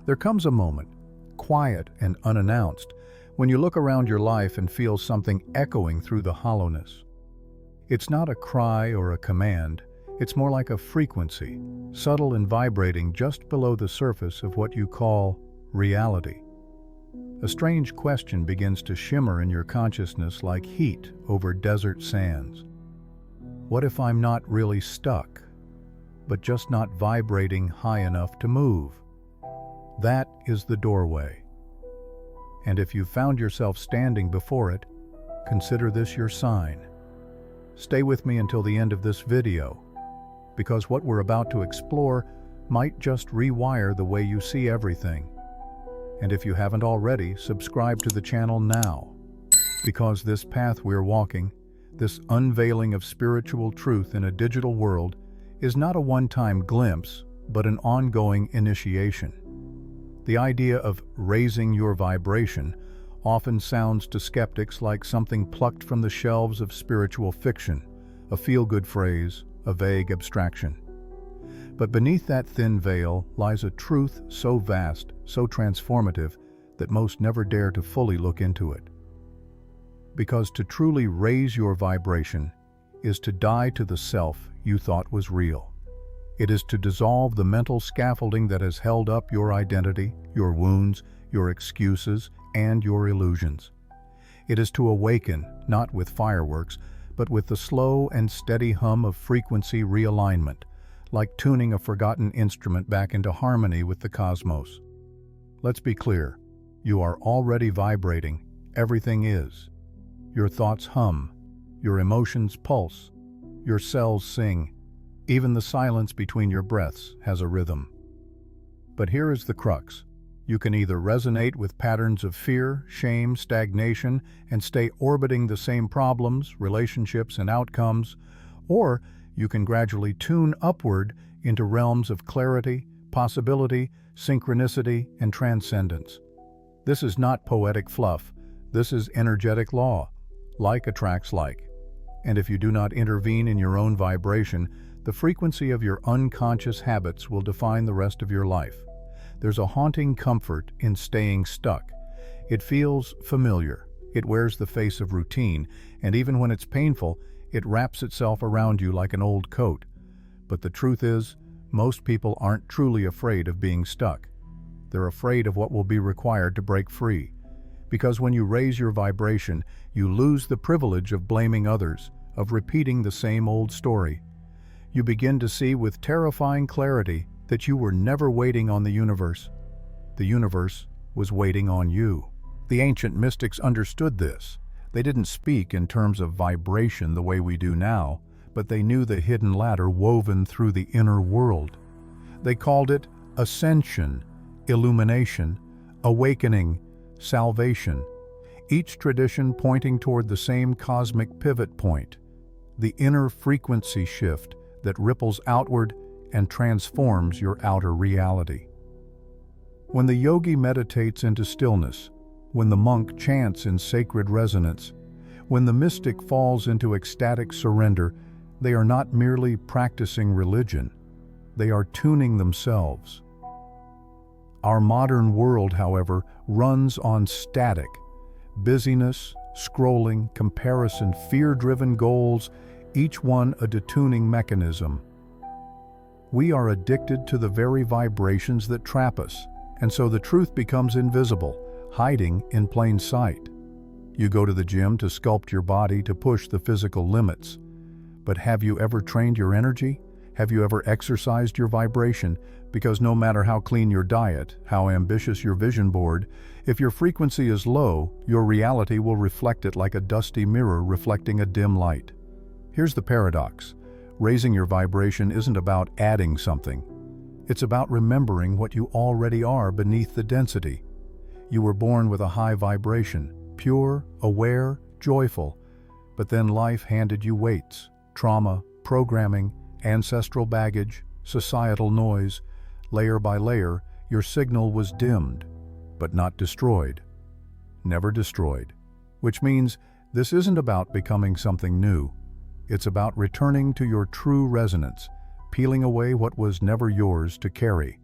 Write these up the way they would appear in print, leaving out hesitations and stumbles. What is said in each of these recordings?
There comes a moment, quiet and unannounced, when you look around your life and feel something echoing through the hollowness. It's not a cry or a command, it's more like a frequency, subtle and vibrating just below the surface of what you call reality. A strange question begins to shimmer in your consciousness like heat over desert sands. What if I'm not really stuck, but just not vibrating high enough to move? That is the doorway. And if you've found yourself standing before it, consider this your sign. Stay with me until the end of this video, because what we're about to explore might just rewire the way you see everything. And if you haven't already, subscribe to the channel now, because this path we're walking, this unveiling of spiritual truth in a digital world, is not a one-time glimpse, but an ongoing initiation. The idea of raising your vibration often sounds to skeptics like something plucked from the shelves of spiritual fiction, a feel-good phrase, a vague abstraction. But beneath that thin veil lies a truth so vast, so transformative, that most never dare to fully look into it. Because to truly raise your vibration is to die to the self you thought was real. It is to dissolve the mental scaffolding that has held up your identity, your wounds, your excuses, and your illusions. It is to awaken, not with fireworks, but with the slow and steady hum of frequency realignment, like tuning a forgotten instrument back into harmony with the cosmos. Let's be clear, you are already vibrating, everything is. Your thoughts hum, your emotions pulse, your cells sing, even the silence between your breaths has a rhythm. But here is the crux. You can either resonate with patterns of fear, shame, stagnation, and stay orbiting the same problems, relationships, and outcomes, or you can gradually tune upward into realms of clarity, possibility, synchronicity, and transcendence. This is not poetic fluff. This is energetic law. Like attracts like. And if you do not intervene in your own vibration, the frequency of your unconscious habits will define the rest of your life. There's a haunting comfort in staying stuck. It feels familiar. It wears the face of routine, and even when it's painful, it wraps itself around you like an old coat. But the truth is, most people aren't truly afraid of being stuck. They're afraid of what will be required to break free. Because when you raise your vibration, you lose the privilege of blaming others, of repeating the same old story. You begin to see with terrifying clarity that you were never waiting on the universe. The universe was waiting on you. The ancient mystics understood this. They didn't speak in terms of vibration the way we do now, but they knew the hidden ladder woven through the inner world. They called it ascension, illumination, awakening, salvation, each tradition pointing toward the same cosmic pivot point, the inner frequency shift that ripples outward and transforms your outer reality. When the yogi meditates into stillness, when the monk chants in sacred resonance, when the mystic falls into ecstatic surrender, they are not merely practicing religion, they are tuning themselves. Our modern world, however, runs on static. Busyness, scrolling, comparison, fear-driven goals, each one a detuning mechanism. We are addicted to the very vibrations that trap us, and so the truth becomes invisible, hiding in plain sight. You go to the gym to sculpt your body to push the physical limits. But have you ever trained your energy? Have you ever exercised your vibration? Because no matter how clean your diet, how ambitious your vision board, if your frequency is low, your reality will reflect it like a dusty mirror reflecting a dim light. Here's the paradox. Raising your vibration isn't about adding something. It's about remembering what you already are beneath the density. You were born with a high vibration, pure, aware, joyful, but then life handed you weights, trauma, programming, ancestral baggage, societal noise. Layer by layer, your signal was dimmed, but not destroyed. Never destroyed. Which means this isn't about becoming something new. It's about returning to your true resonance, peeling away what was never yours to carry.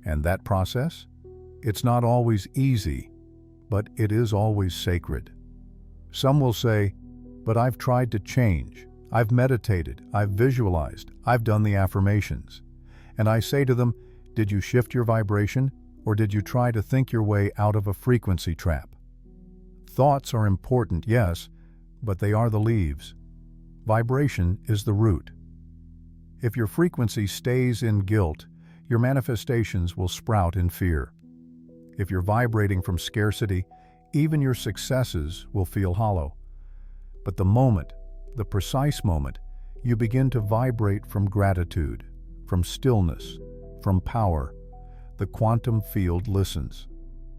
And that process? it's not always easy, but it is always sacred. Some will say, "But I've tried to change. I've meditated, I've visualized, I've done the affirmations." And I say to them, did you shift your vibration, or did you try to think your way out of a frequency trap? Thoughts are important, yes, but they are the leaves. Vibration is the root. If your frequency stays in guilt, your manifestations will sprout in fear. If you're vibrating from scarcity, even your successes will feel hollow. But the precise moment, you begin to vibrate from gratitude, from stillness, from power, the quantum field listens.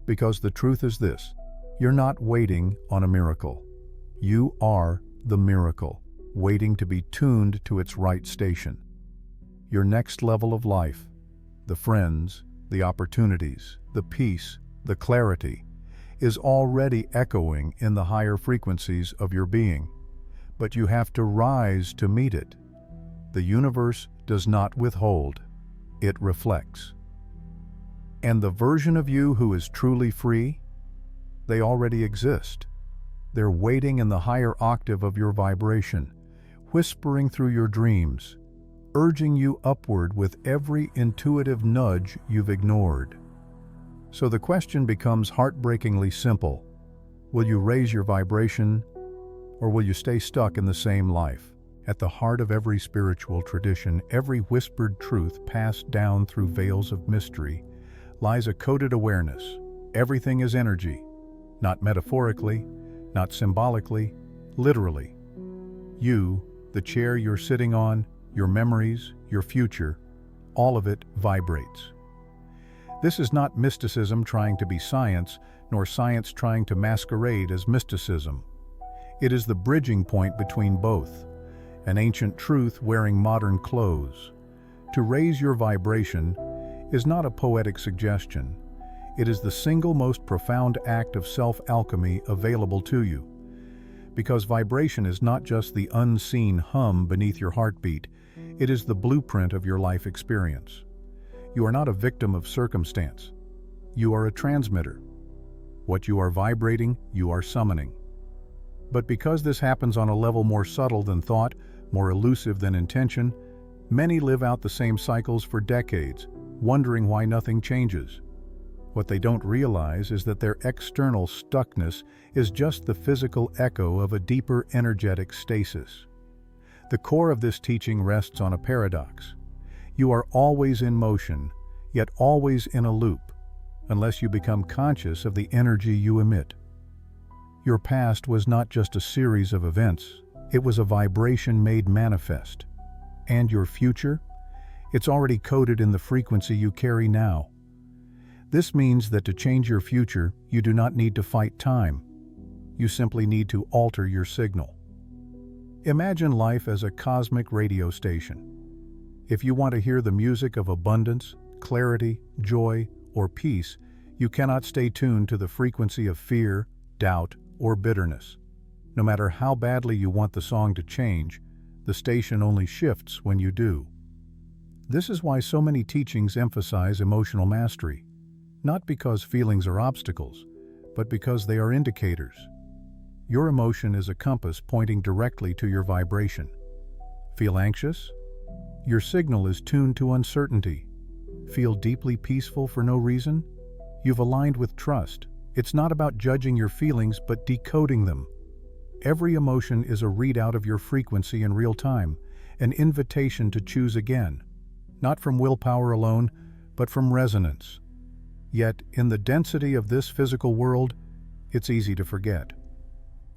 Because the truth is this: you're not waiting on a miracle. You are the miracle, waiting to be tuned to its right station. Your next level of life, the friends, the opportunities, the peace, the clarity, is already echoing in the higher frequencies of your being. But you have to rise to meet it. The universe does not withhold, it reflects. And the version of you who is truly free, they already exist. They're waiting in the higher octave of your vibration, whispering through your dreams, urging you upward with every intuitive nudge you've ignored. So the question becomes heartbreakingly simple. Will you raise your vibration, or will you stay stuck in the same life? At the heart of every spiritual tradition, every whispered truth passed down through veils of mystery, lies a coded awareness. Everything is energy, not metaphorically, not symbolically, literally. You, the chair you're sitting on, your memories, your future, all of it vibrates. This is not mysticism trying to be science, nor science trying to masquerade as mysticism. It is the bridging point between both, an ancient truth wearing modern clothes. To raise your vibration is not a poetic suggestion. It is the single most profound act of self-alchemy available to you. Because vibration is not just the unseen hum beneath your heartbeat, it is the blueprint of your life experience. You are not a victim of circumstance. You are a transmitter. What you are vibrating, you are summoning. But because this happens on a level more subtle than thought, more elusive than intention, many live out the same cycles for decades, wondering why nothing changes. What they don't realize is that their external stuckness is just the physical echo of a deeper energetic stasis. The core of this teaching rests on a paradox. You are always in motion, yet always in a loop, unless you become conscious of the energy you emit. Your past was not just a series of events, it was a vibration made manifest. And your future? It's already coded in the frequency you carry now. This means that to change your future, you do not need to fight time. You simply need to alter your signal. Imagine life as a cosmic radio station. If you want to hear the music of abundance, clarity, joy, or peace, you cannot stay tuned to the frequency of fear, doubt, or bitterness. No matter how badly you want the song to change, the station only shifts when you do. This is why so many teachings emphasize emotional mastery. Not because feelings are obstacles, but because they are indicators. Your emotion is a compass pointing directly to your vibration. Feel anxious? Your signal is tuned to uncertainty. Feel deeply peaceful for no reason? You've aligned with trust. It's not about judging your feelings, but decoding them. Every emotion is a readout of your frequency in real time, an invitation to choose again, not from willpower alone, but from resonance. Yet, in the density of this physical world, it's easy to forget.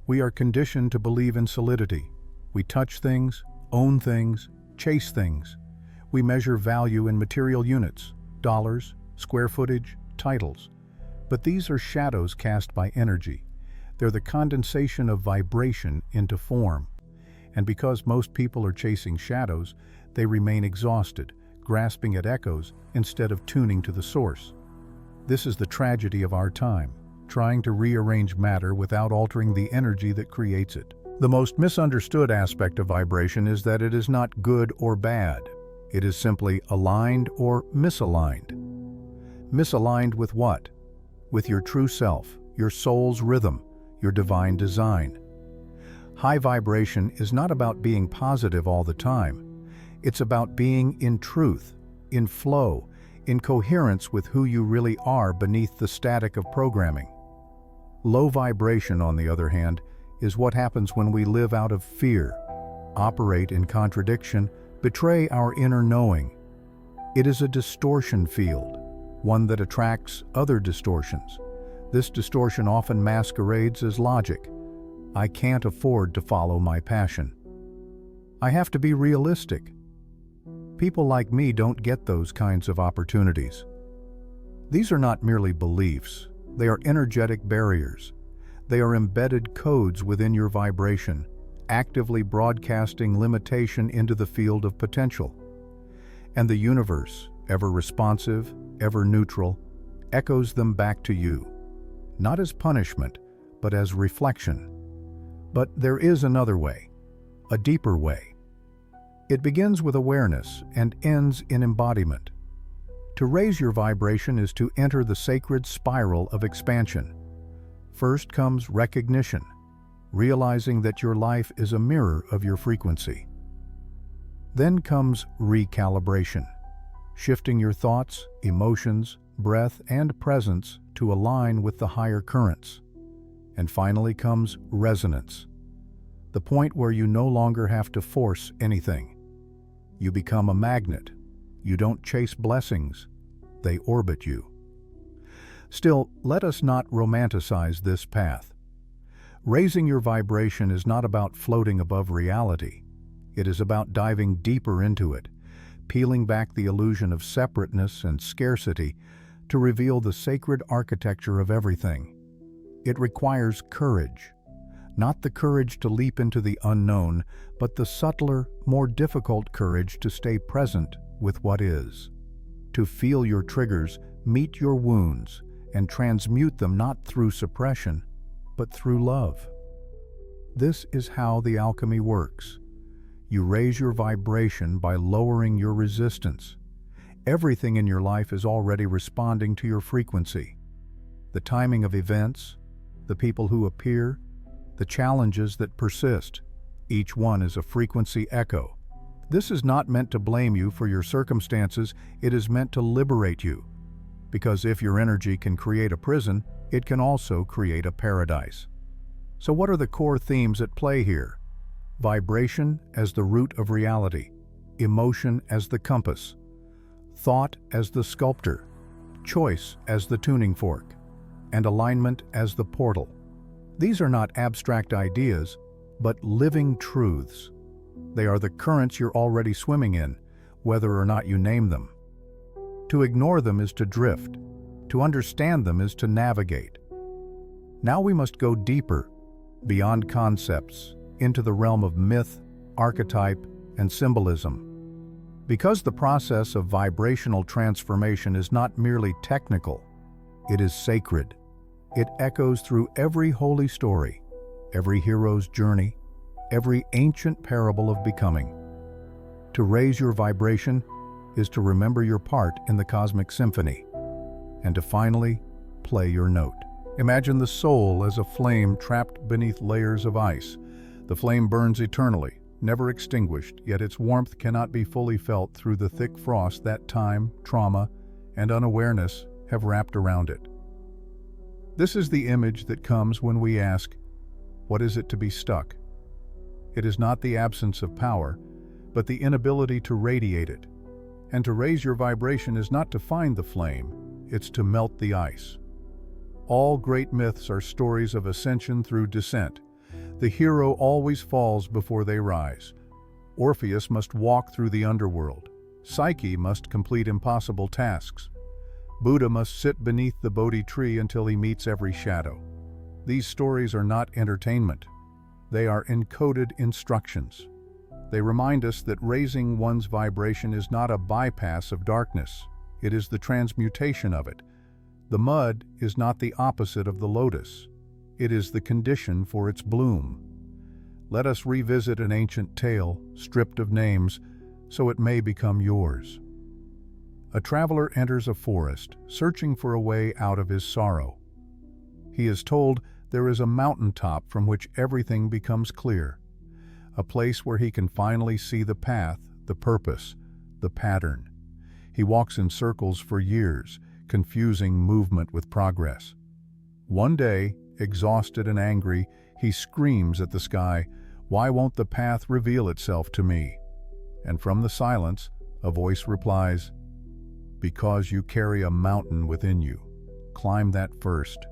We are conditioned to believe in solidity. We touch things, own things, chase things. We measure value in material units, dollars, square footage, titles. But these are shadows cast by energy. They're the condensation of vibration into form. And because most people are chasing shadows, they remain exhausted, grasping at echoes instead of tuning to the source. This is the tragedy of our time, trying to rearrange matter without altering the energy that creates it. The most misunderstood aspect of vibration is that it is not good or bad. It is simply aligned or misaligned. Misaligned with what? with your true self, your soul's rhythm, your divine design. High vibration is not about being positive all the time. It's about being in truth, in flow, in coherence with who you really are beneath the static of programming. Low vibration, on the other hand, is what happens when we live out of fear, operate in contradiction, betray our inner knowing. It is a distortion field, one that attracts other distortions. This distortion often masquerades as logic. I can't afford to follow my passion. I have to be realistic. People like me don't get those kinds of opportunities. These are not merely beliefs. They are energetic barriers. They are embedded codes within your vibration, actively broadcasting limitation into the field of potential. And the universe, ever responsive, ever neutral, echoes them back to you, not as punishment, but as reflection. But there is another way, a deeper way. It begins with awareness and ends in embodiment. To raise your vibration is to enter the sacred spiral of expansion. First comes recognition, realizing that your life is a mirror of your frequency. Then comes recalibration, shifting your thoughts, emotions, breath, and presence to align with the higher currents. And finally comes resonance, the point where you no longer have to force anything. You become a magnet. You don't chase blessings. They orbit you. Still, let us not romanticize this path. Raising your vibration is not about floating above reality. It is about diving deeper into it, peeling back the illusion of separateness and scarcity to reveal the sacred architecture of everything. It requires courage. Not the courage to leap into the unknown, but the subtler, more difficult courage to stay present with what is. To feel your triggers, meet your wounds, and transmute them not through suppression, but through love. This is how the alchemy works. You raise your vibration by lowering your resistance. Everything in your life is already responding to your frequency. The timing of events, the people who appear, the challenges that persist, each one is a frequency echo. This is not meant to blame you for your circumstances, it is meant to liberate you. Because if your energy can create a prison, it can also create a paradise. So what are the core themes at play here? Vibration as the root of reality, emotion as the compass, thought as the sculptor, choice as the tuning fork, and alignment as the portal. These are not abstract ideas, but living truths. They are the currents you're already swimming in, whether or not you name them. To ignore them is to drift. To understand them is to navigate. Now we must go deeper, beyond concepts, into the realm of myth, archetype, and symbolism. Because the process of vibrational transformation is not merely technical, it is sacred. It echoes through every holy story, every hero's journey, every ancient parable of becoming. To raise your vibration is to remember your part in the cosmic symphony, and to finally play your note. Imagine the soul as a flame trapped beneath layers of ice. The flame burns eternally, never extinguished, yet its warmth cannot be fully felt through the thick frost that time, trauma, and unawareness have wrapped around it. This is the image that comes when we ask, what is it to be stuck? It is not the absence of power, but the inability to radiate it. And to raise your vibration is not to find the flame, it's to melt the ice. All great myths are stories of ascension through descent. The hero always falls before they rise. Orpheus must walk through the underworld. Psyche must complete impossible tasks. Buddha must sit beneath the Bodhi tree until he meets every shadow. These stories are not entertainment. They are encoded instructions. They remind us that raising one's vibration is not a bypass of darkness. It is the transmutation of it. The mud is not the opposite of the lotus. It is the condition for its bloom. Let us revisit an ancient tale, stripped of names, so it may become yours. A traveler enters a forest, searching for a way out of his sorrow. he is told there is a mountaintop from which everything becomes clear, a place where he can finally see the path, the purpose, the pattern. He walks in circles for years, confusing movement with progress. One day, exhausted and angry, he screams at the sky, "Why won't the path reveal itself to me?" And from the silence, a voice replies, "Because you carry a mountain within you. Climb that first."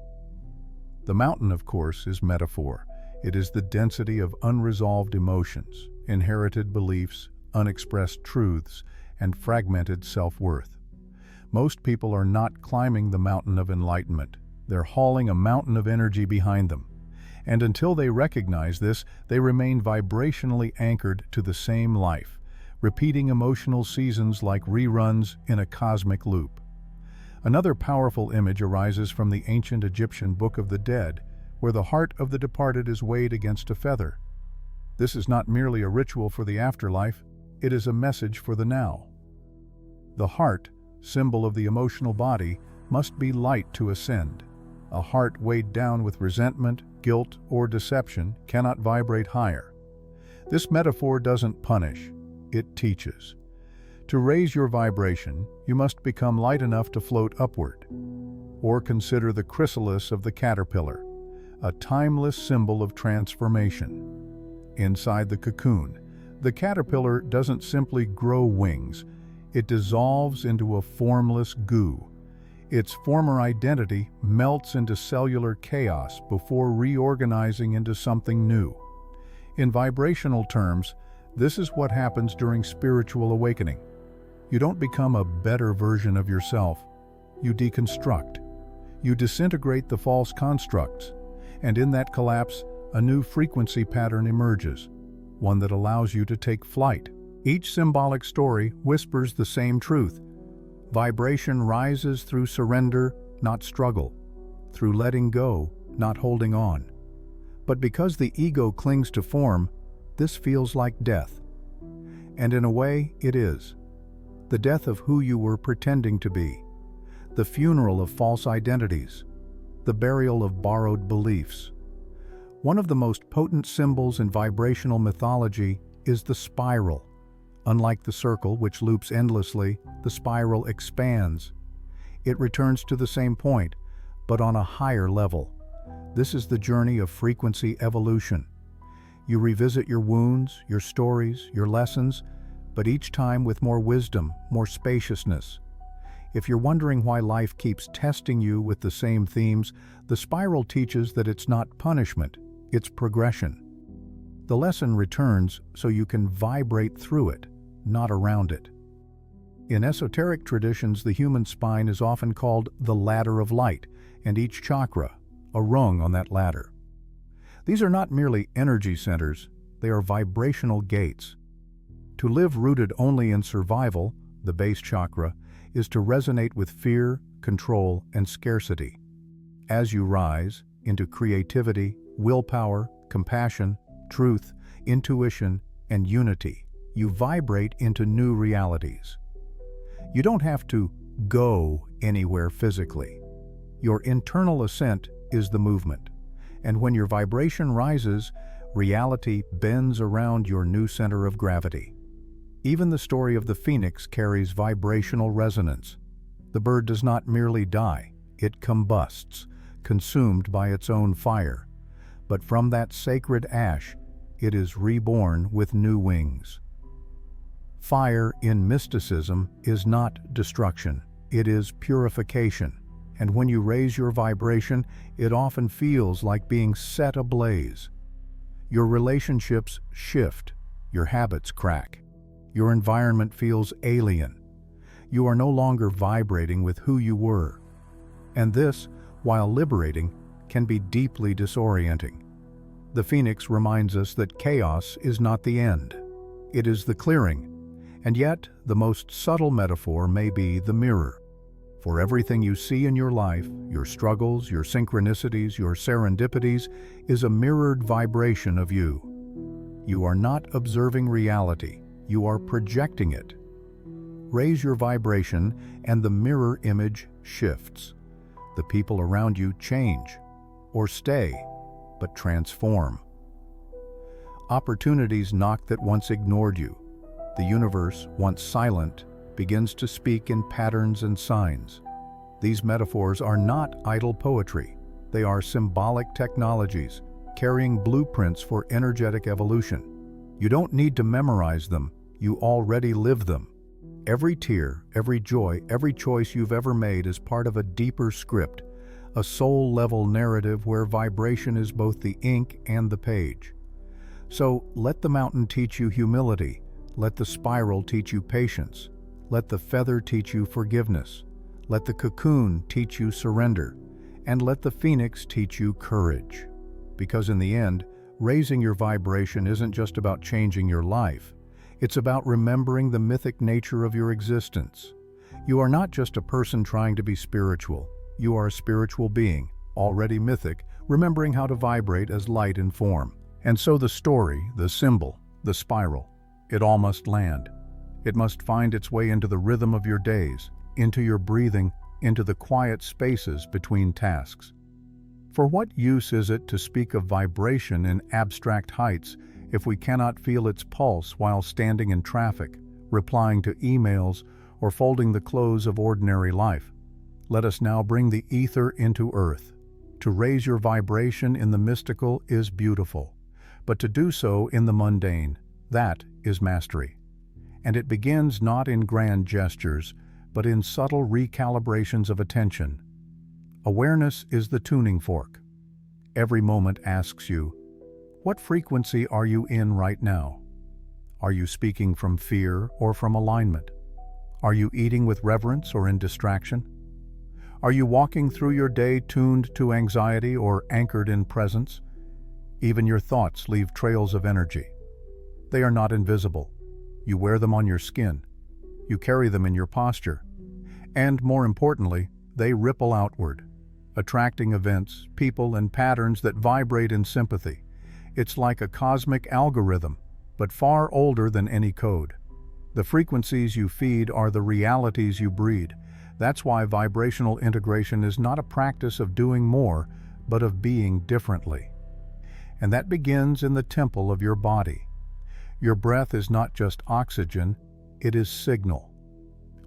The mountain, of course, is metaphor. It is the density of unresolved emotions, inherited beliefs, unexpressed truths, and fragmented self-worth. Most people are not climbing the mountain of enlightenment. They're hauling a mountain of energy behind them. And until they recognize this, they remain vibrationally anchored to the same life, repeating emotional seasons like reruns in a cosmic loop. Another powerful image arises from the ancient Egyptian Book of the Dead, where the heart of the departed is weighed against a feather. This is not merely a ritual for the afterlife, it is a message for the now. The heart, symbol of the emotional body, must be light to ascend. A heart weighed down with resentment, guilt, or deception cannot vibrate higher. This metaphor doesn't punish, it teaches. To raise your vibration, you must become light enough to float upward. Or consider the chrysalis of the caterpillar, a timeless symbol of transformation. Inside the cocoon, the caterpillar doesn't simply grow wings, it dissolves into a formless goo. Its former identity melts into cellular chaos before reorganizing into something new. In vibrational terms, this is what happens during spiritual awakening. You don't become a better version of yourself. You deconstruct. You disintegrate the false constructs, and in that collapse, a new frequency pattern emerges, one that allows you to take flight. Each symbolic story whispers the same truth. Vibration rises through surrender, not struggle, through letting go, not holding on. But because the ego clings to form, this feels like death. And in a way, it is. The death of who you were pretending to be, the funeral of false identities, the burial of borrowed beliefs. One of the most potent symbols in vibrational mythology is the spiral. Unlike the circle, which loops endlessly, the spiral expands. It returns to the same point, but on a higher level. This is the journey of frequency evolution. You revisit your wounds, your stories, your lessons, but each time with more wisdom, more spaciousness. If you're wondering why life keeps testing you with the same themes, the spiral teaches that it's not punishment, it's progression. The lesson returns so you can vibrate through it, not around it. In esoteric traditions, the human spine is often called the ladder of light, and each chakra, a rung on that ladder. These are not merely energy centers, they are vibrational gates. To live rooted only in survival, the base chakra, is to resonate with fear, control, and scarcity. As you rise into creativity, willpower, compassion, truth, intuition, and unity, you vibrate into new realities. You don't have to go anywhere physically. Your internal ascent is the movement. And when your vibration rises, reality bends around your new center of gravity. Even the story of the phoenix carries vibrational resonance. The bird does not merely die, it combusts, consumed by its own fire. But from that sacred ash, it is reborn with new wings. Fire in mysticism is not destruction, it is purification. And when you raise your vibration, it often feels like being set ablaze. Your relationships shift, your habits crack. Your environment feels alien. You are no longer vibrating with who you were. And this, while liberating, can be deeply disorienting. The phoenix reminds us that chaos is not the end. It is the clearing. And yet, the most subtle metaphor may be the mirror. For everything you see in your life, your struggles, your synchronicities, your serendipities, is a mirrored vibration of you. You are not observing reality. You are projecting it. Raise your vibration and the mirror image shifts. The people around you change. or stay, but transform. Opportunities knock that once ignored you. The universe, once silent, begins to speak in patterns and signs. These metaphors are not idle poetry. They are symbolic technologies, carrying blueprints for energetic evolution. You don't need to memorize them, you already live them. Every tear, every joy, every choice you've ever made is part of a deeper script, a soul-level narrative where vibration is both the ink and the page. So let the mountain teach you humility, let the spiral teach you patience, let the feather teach you forgiveness, let the cocoon teach you surrender, and let the phoenix teach you courage. Because in the end, raising your vibration isn't just about changing your life. It's about remembering the mythic nature of your existence. You are not just a person trying to be spiritual. You are a spiritual being, already mythic, remembering how to vibrate as light in form. And so the story, the symbol, the spiral, it all must land. It must find its way into the rhythm of your days, into your breathing, into the quiet spaces between tasks. For what use is it to speak of vibration in abstract heights if we cannot feel its pulse while standing in traffic, replying to emails, or folding the clothes of ordinary life? Let us now bring the ether into earth. To raise your vibration in the mystical is beautiful, but to do so in the mundane, that is mastery. And it begins not in grand gestures, but in subtle recalibrations of attention. Awareness is the tuning fork. Every moment asks you, what frequency are you in right now? Are you speaking from fear or from alignment? Are you eating with reverence or in distraction? Are you walking through your day tuned to anxiety or anchored in presence? Even your thoughts leave trails of energy. They are not invisible. You wear them on your skin. You carry them in your posture. And more importantly, they ripple outward, attracting events, people, and patterns that vibrate in sympathy. It's like a cosmic algorithm, but far older than any code. The frequencies you feed are the realities you breed. That's why vibrational integration is not a practice of doing more, but of being differently. And that begins in the temple of your body. Your breath is not just oxygen, it is signal.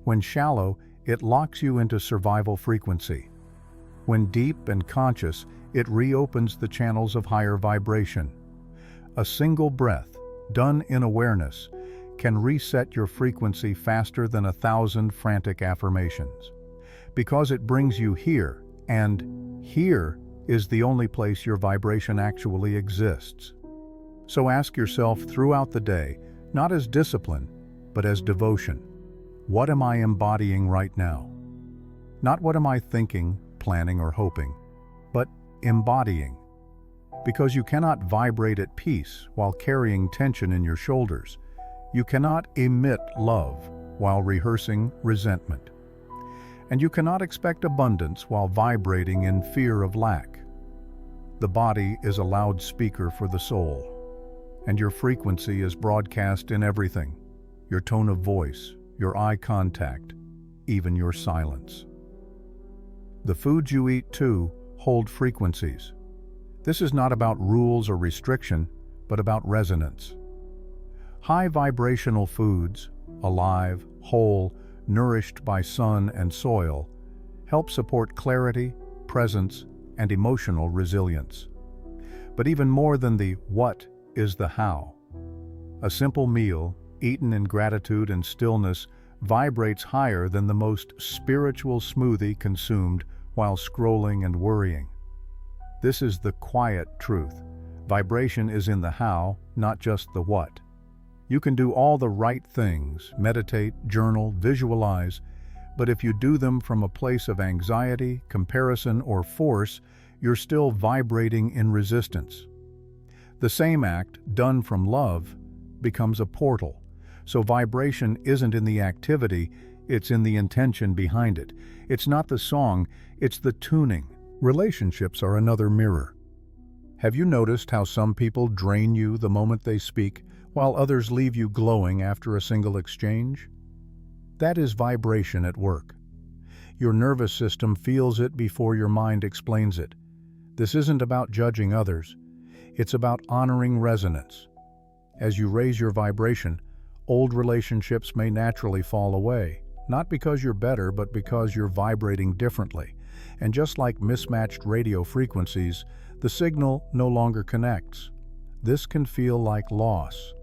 When shallow, it locks you into survival frequency. When deep and conscious, it reopens the channels of higher vibration. A single breath, done in awareness, can reset your frequency faster than 1,000 frantic affirmations. Because it brings you here, and here is the only place your vibration actually exists. So ask yourself throughout the day, not as discipline, but as devotion. What am I embodying right now? Not what am I thinking, planning, or hoping, but embodying. Because you cannot vibrate at peace while carrying tension in your shoulders. You cannot emit love while rehearsing resentment. And you cannot expect abundance while vibrating in fear of lack. The body is a loudspeaker for the soul, and your frequency is broadcast in everything, your tone of voice, your eye contact, even your silence. The foods you eat, too, hold frequencies. This is not about rules or restriction, but about resonance. High vibrational foods, alive, whole, nourished by sun and soil, help support clarity, presence, and emotional resilience. But even more than the what is the how. A simple meal, eaten in gratitude and stillness, vibrates higher than the most spiritual smoothie consumed while scrolling and worrying. This is the quiet truth. Vibration is in the how, not just the what. You can do all the right things, meditate, journal, visualize, but if you do them from a place of anxiety, comparison, or force, you're still vibrating in resistance. The same act, done from love, becomes a portal. So vibration isn't in the activity, it's in the intention behind it. It's not the song, it's the tuning. Relationships are another mirror. Have you noticed how some people drain you the moment they speak, while others leave you glowing after a single exchange? That is vibration at work. Your nervous system feels it before your mind explains it. This isn't about judging others. It's about honoring resonance. As you raise your vibration, old relationships may naturally fall away, not because you're better, but because you're vibrating differently. And just like mismatched radio frequencies, the signal no longer connects. This can feel like loss,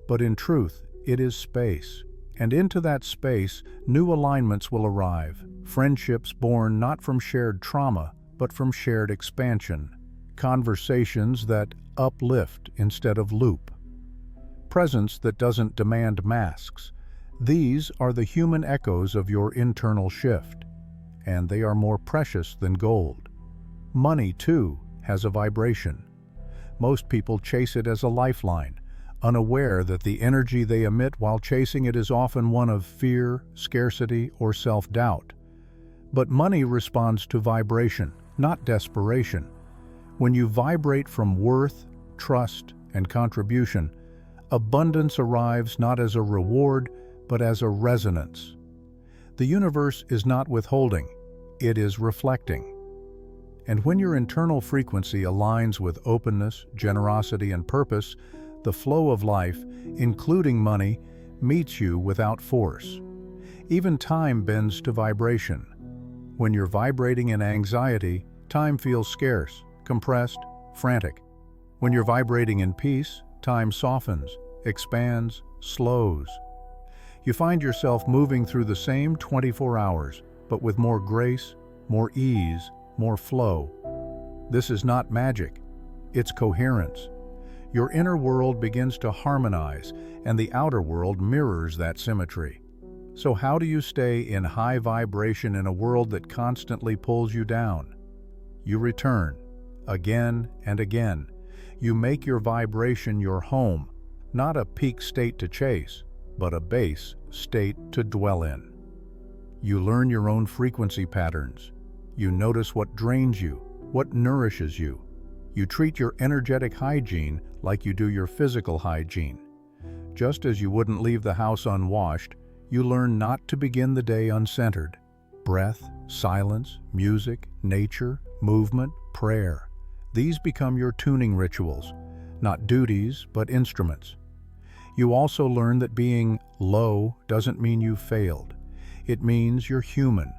but in truth, it is space. And into that space, new alignments will arrive, friendships born not from shared trauma, but from shared expansion, conversations that uplift instead of loop, presence that doesn't demand masks. These are the human echoes of your internal shift, and they are more precious than gold. Money, too, has a vibration. Most people chase it as a lifeline, unaware that the energy they emit while chasing it is often one of fear, scarcity, or self-doubt. But money responds to vibration, not desperation. When you vibrate from worth, trust, and contribution, abundance arrives not as a reward, but as a resonance. The universe is not withholding, it is reflecting. And when your internal frequency aligns with openness, generosity, and purpose, the flow of life, including money, meets you without force. Even time bends to vibration. When you're vibrating in anxiety, time feels scarce, compressed, frantic. When you're vibrating in peace, time softens, expands, slows. You find yourself moving through the same 24 hours, but with more grace, more ease, more flow. This is not magic, it's coherence. Your inner world begins to harmonize, and the outer world mirrors that symmetry. So how do you stay in high vibration in a world that constantly pulls you down? You return, again and again. You make your vibration your home, not a peak state to chase, but a base state to dwell in. You learn your own frequency patterns. You notice what drains you, what nourishes you. You treat your energetic hygiene like you do your physical hygiene. Just as you wouldn't leave the house unwashed, you learn not to begin the day uncentered. Breath, silence, music, nature, movement, prayer. These become your tuning rituals, not duties, but instruments. You also learn that being low doesn't mean you failed. It means you're human.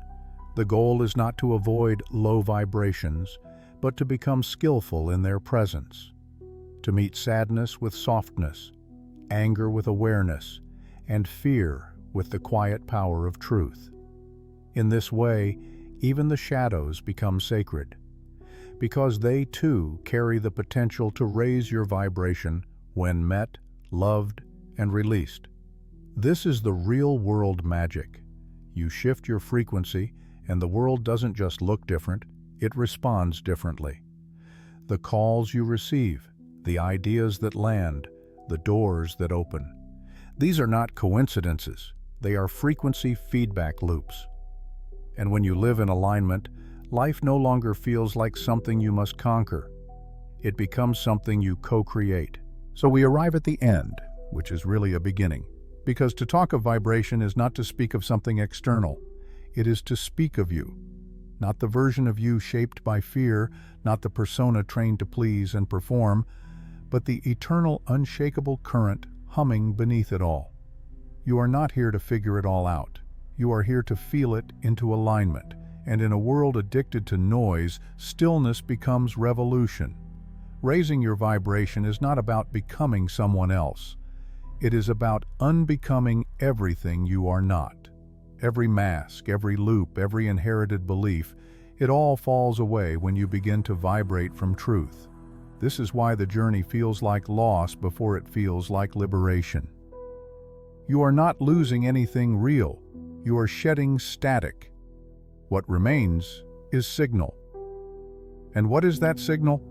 The goal is not to avoid low vibrations, but to become skillful in their presence. To meet sadness with softness, anger with awareness, and fear with the quiet power of truth. In this way, even the shadows become sacred, because they too carry the potential to raise your vibration when met, loved, and released. This is the real-world magic. You shift your frequency, and the world doesn't just look different, it responds differently. The calls you receive, the ideas that land, the doors that open. These are not coincidences, they are frequency feedback loops. And when you live in alignment, life no longer feels like something you must conquer. It becomes something you co-create. So we arrive at the end, which is really a beginning. Because to talk of vibration is not to speak of something external. It is to speak of you. Not the version of you shaped by fear, not the persona trained to please and perform, but the eternal, unshakable current humming beneath it all. You are not here to figure it all out. You are here to feel it into alignment. And in a world addicted to noise, stillness becomes revolution. Raising your vibration is not about becoming someone else. It is about unbecoming everything you are not. Every mask, every loop, every inherited belief, it all falls away when you begin to vibrate from truth. This is why the journey feels like loss before it feels like liberation. You are not losing anything real. You are shedding static. What remains is signal. And what is that signal?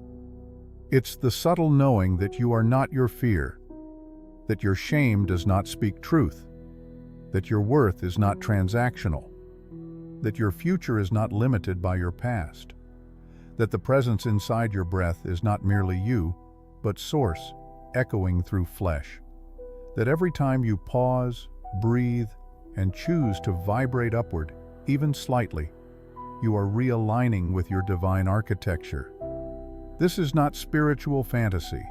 It's the subtle knowing that you are not your fear, that your shame does not speak truth, that your worth is not transactional, that your future is not limited by your past, that the presence inside your breath is not merely you, but source, echoing through flesh, that every time you pause, breathe, and choose to vibrate upward, even slightly, you are realigning with your divine architecture. This is not spiritual fantasy.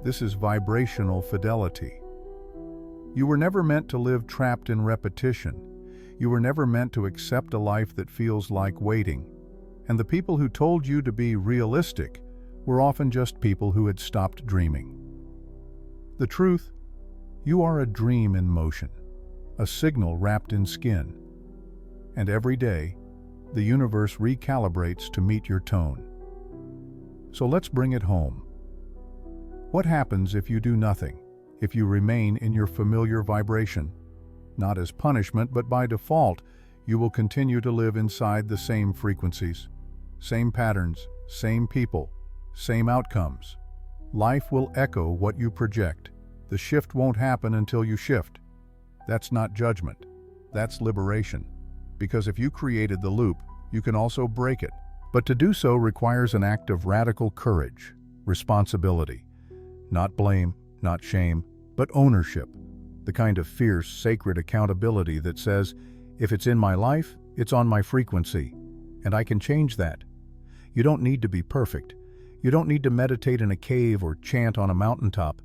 This is vibrational fidelity. You were never meant to live trapped in repetition. You were never meant to accept a life that feels like waiting. And the people who told you to be realistic were often just people who had stopped dreaming. The truth, you are a dream in motion, a signal wrapped in skin. And every day, the universe recalibrates to meet your tone. So let's bring it home. What happens if you do nothing, if you remain in your familiar vibration? Not as punishment, but by default, you will continue to live inside the same frequencies, same patterns, same people, same outcomes. Life will echo what you project. The shift won't happen until you shift. That's not judgment. That's liberation. Because if you created the loop, you can also break it. But to do so requires an act of radical courage, responsibility. Not blame, not shame, but ownership. The kind of fierce, sacred accountability that says, if it's in my life, it's on my frequency, and I can change that. You don't need to be perfect. You don't need to meditate in a cave or chant on a mountaintop.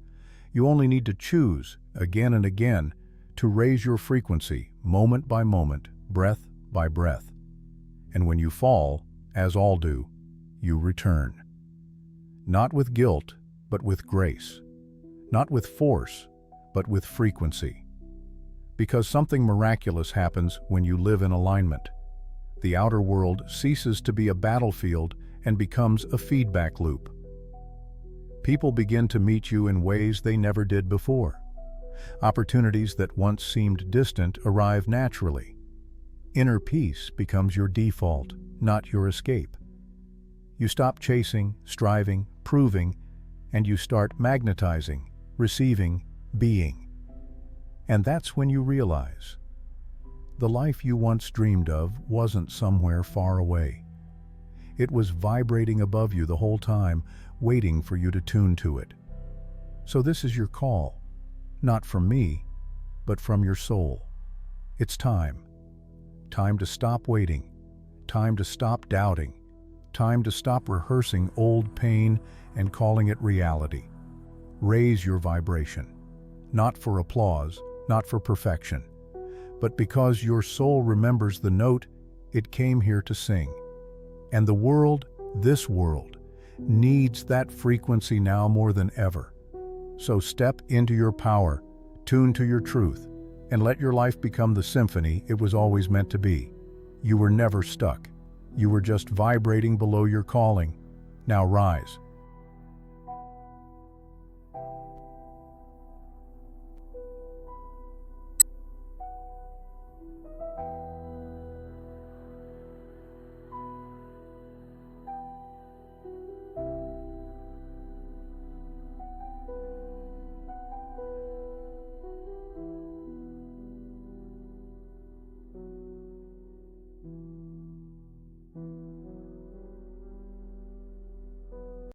You only need to choose, again and again, to raise your frequency, moment by moment, breath by breath. And when you fall, as all do, you return. Not with guilt, but with grace. Not with force, but with frequency. Because something miraculous happens when you live in alignment. The outer world ceases to be a battlefield and becomes a feedback loop. People begin to meet you in ways they never did before. Opportunities that once seemed distant arrive naturally. Inner peace becomes your default, not your escape. You stop chasing, striving, proving, and you start magnetizing, receiving, being. And that's when you realize the life you once dreamed of wasn't somewhere far away. It was vibrating above you the whole time, waiting for you to tune to it. So this is your call, not from me, but from your soul. It's time. Time to stop waiting. Time to stop doubting. Time to stop rehearsing old pain and calling it reality. Raise your vibration. Not for applause, not for perfection, but because your soul remembers the note it came here to sing. And the world, this world, needs that frequency now more than ever. So step into your power, tune to your truth, and let your life become the symphony it was always meant to be. You were never stuck. You were just vibrating below your calling. Now rise.